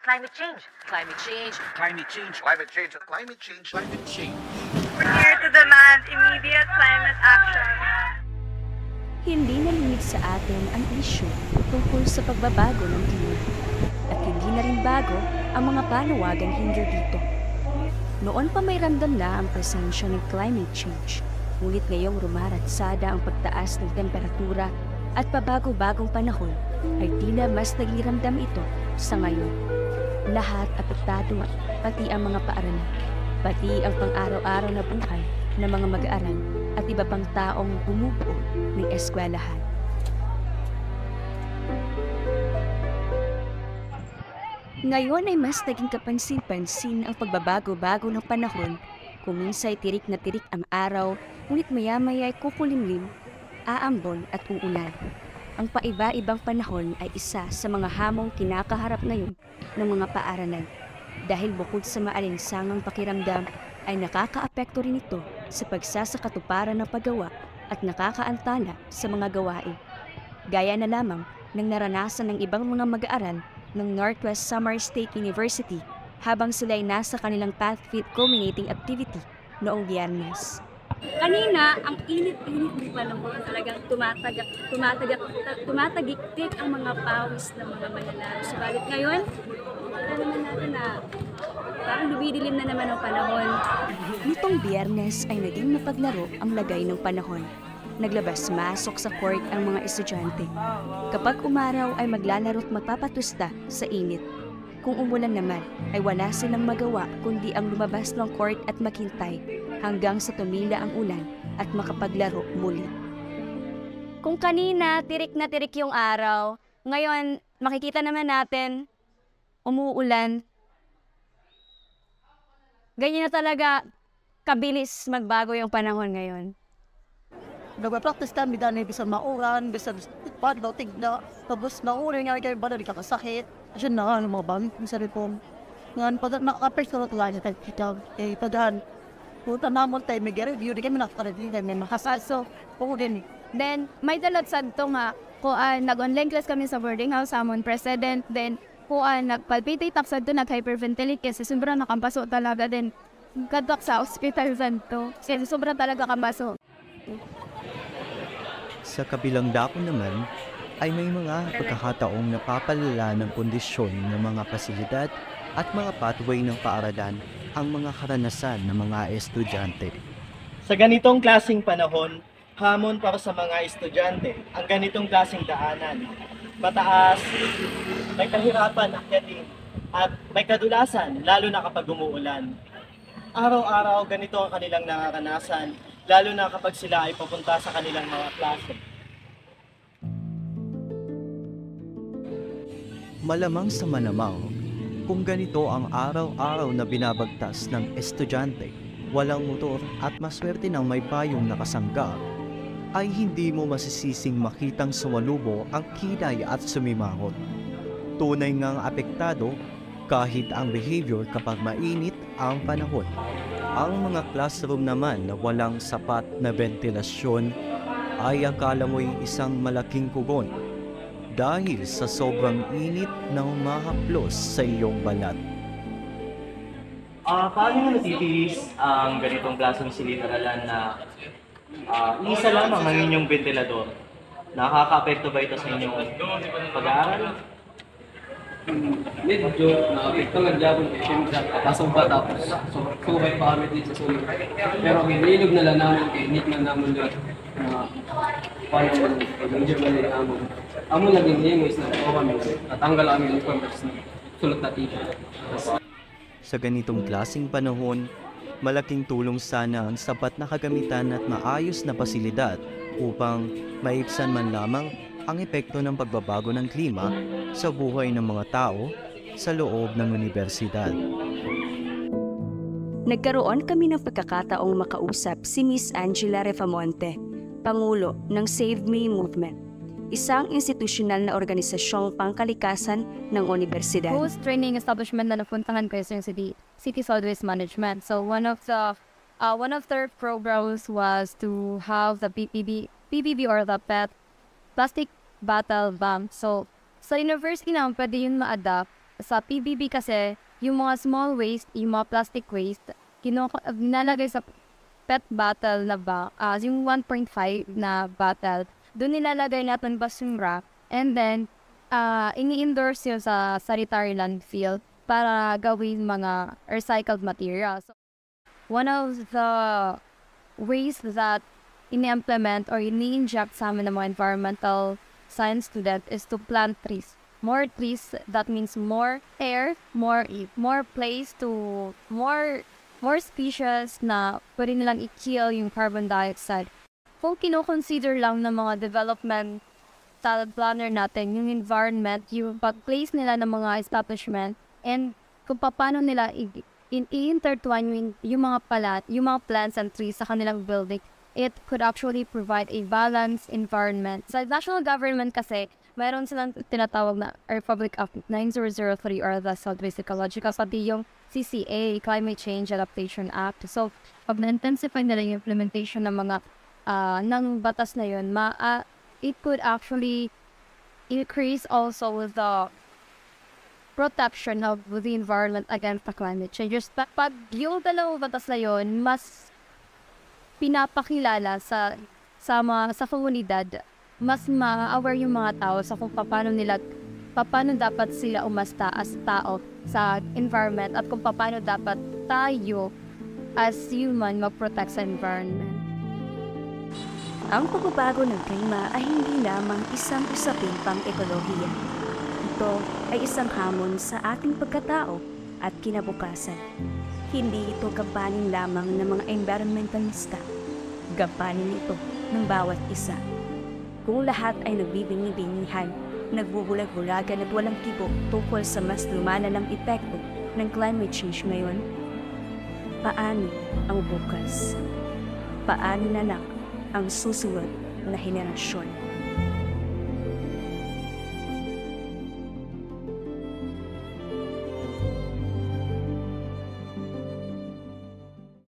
Climate change. Climate change. Climate change. Climate change. Climate change. Climate change. We're here to demand immediate climate action. Hindi nalinig sa atin ang isyu tungkol sa pagbabago ng klima. At hindi na rin bago ang mga panawagang hinggil dito. Noon pa may ramdam na ang presensya ng climate change, ngunit ngayong rumaratsada ang pagtaas ng temperatura at pabago-bagong panahon ay tila mas nagliramdam ito sa ngayon. Lahat apektado, pati ang mga paaralan, pati ang pang-araw-araw na buhay ng mga mag-aaral at iba pang taong bumubuo ng eskwelahan. Ngayon ay mas naging kapansin-pansin ang pagbabago-bago ng panahon, kung minsay tirik na tirik ang araw, ngunit maya-maya ay kukulimlim, aambon at uulan. Ang paiba-ibang panahon ay isa sa mga hamong kinakaharap ngayon ng mga paaralan, dahil bukod sa maalinsangang pakiramdam ay nakakaapekto rin ito sa pagsasakatuparan ng paggawa at nakakaantala sa mga gawain. Gaya na lamang ng naranasan ng ibang mga mag-aaral ng Northwest Samar State University habang sila ay nasa kanilang PathFit culminating activity noong Biyernes. Kanina, ang init-init ng panahon talagang tumatagiktik ang mga pawis ng mga manlalaro. Subalit ngayon, wala naman natin na parang lumidilim na naman ang panahon. Nitong Biyernes ay naging mapaglaro ang lagay ng panahon. Naglabas-masok sa court ang mga estudyante. Kapag umaraw ay maglalaro't magpapatusta sa init. Kung umulan naman ay wala silang magawa kundi ang lumabas ng court at maghintay hanggang sa tumila ang ulan at makapaglaro muli. Kung kanina tirik na tirik yung araw, ngayon makikita naman natin umuulan. Ganyan na talaga kabilis magbago yung panahon ngayon. Nagpa-practice kami dahil bisan mauran, bisan padlaw, tigna, tapos mauran nga kayo ba na kakasakit. Kasi na nga, mga bang, sa repong. Ngayon, pag nakaka-personal ko lang, pagdahan, punta namon tayo, may review, di kami nakaka-review, may makasaso, po din. Then, may dalot sa ito nga, kung nag-online class kami sa boarding house, amon president, then, kung nag-palpitate up sa ito, nag-hyperventilate, kasi sobrang nakampaso talaga, then, kadak sa hospital sa ito, kasi sobrang talaga kampaso. Sa kabilang dako naman, ay may mga pagkakataong napapalala ng kondisyon ng mga pasilidad at mga pathway ng paaralan ang mga karanasan ng mga estudyante. Sa ganitong klaseng panahon, hamon para sa mga estudyante ang ganitong klaseng daanan. Mataas, may kahirapan akyatin, at may kadulasan lalo na kapag umuulan. Araw-araw ganito ang kanilang nararanasan, lalo na kapag sila ay papunta sa kanilang mga klase. Malamang sa manamang, kung ganito ang araw-araw na binabagtas ng estudyante, walang motor at maswerte ng may payong nakasangga, ay hindi mo masisising makitang sumalubo ang kilay at sumimangot. Tunay ngang apektado kahit ang behavior kapag mainit ang panahon. Ang mga classroom naman na walang sapat na ventilasyon ay akala mo'y isang malaking kugon dahil sa sobrang init na humahaplos sa iyong balat. Paano nyo natitiis ang ganitong klaseng silid-aralan na isa lamang ang inyong ventilador? Nakaka-apekto ba ito sa inyong pag-aaral? Medyo na-apekto lang dyan kung siyempre pasok pa tapos subay pa kami dito sa sulit. Pero hinilog na lang namin kay Nick na naman doon na paano medyo mali namin. Amo lagi niya is na kami natanggal ang uniform kasi sulot na t-shirt. Sa ganitong klaseng panahon, malaking tulong sana ang sapat na kagamitan at maayos na pasilidad upang maibsan man lamang ang epekto ng pagbabago ng klima sa buhay ng mga tao sa loob ng universidad. Nagkaroon kami ng pagkakataong makausap si Miss Angela Refamonte, Pangulo ng Save Me Movement, isang institusyonal na organisasyong pangkalikasan ng universidad. Host training establishment na napuntahan ko yung City Solid Waste Management. So one of their programs was to have the PBB or the PET plastic bottle ban. So sa university naman pwede yun ma-adapt Sa PBB kasi, yung mga small waste, yung mga plastic waste, nilalagay sa PET bottle na yung 1.5 na bottle, doon nilalagay natin basura, and then, ini-endorse yun sa sanitary landfill para gawin mga recycled materials. One of the ways that ini-implement or ini-inject sa amin ng mga environmental science student is to plant trees. More trees, that means more air, more place to more species na pwede nilang i-kill yung carbon dioxide. Kung kino-consider lang ng mga development planner natin yung environment, yung pag-place nila ng mga establishment, and kung paano nila i-intertwine yung mga plants and trees sa kanilang building, it could actually provide a balanced environment. Sa national government kasi, mayroon silang tinatawag na Republic Act 9003 or the Southwest Ecological, pati yung CCA, Climate Change Adaptation Act. So, pag na-intensify nila yung implementation ng mga ng batas na yun, it could actually increase also with the protection of the environment against the climate change. Just pag yung dalawang batas na yun, mas pinapakilala sa komunidad, mas ma-aware yung mga tao sa kung paano dapat sila umasta as tao sa environment at kung paano dapat tayo as human mag-protect sa environment. Ang pagbabago ng klima ay hindi lamang isang usapin pang-ekolohiya. Ito ay isang hamon sa ating pagkatao at kinabukasan. Hindi ito gampanin lamang ng mga environmentalista. Gampanin ito ng bawat isa. Kung lahat ay nagbibingi-bingihan, nagbubulag-bulagan at walang tibok tungkol sa mas lumalanang epekto ng climate change ngayon, paano ang bukas? Paano na lang ang susunod na henerasyon?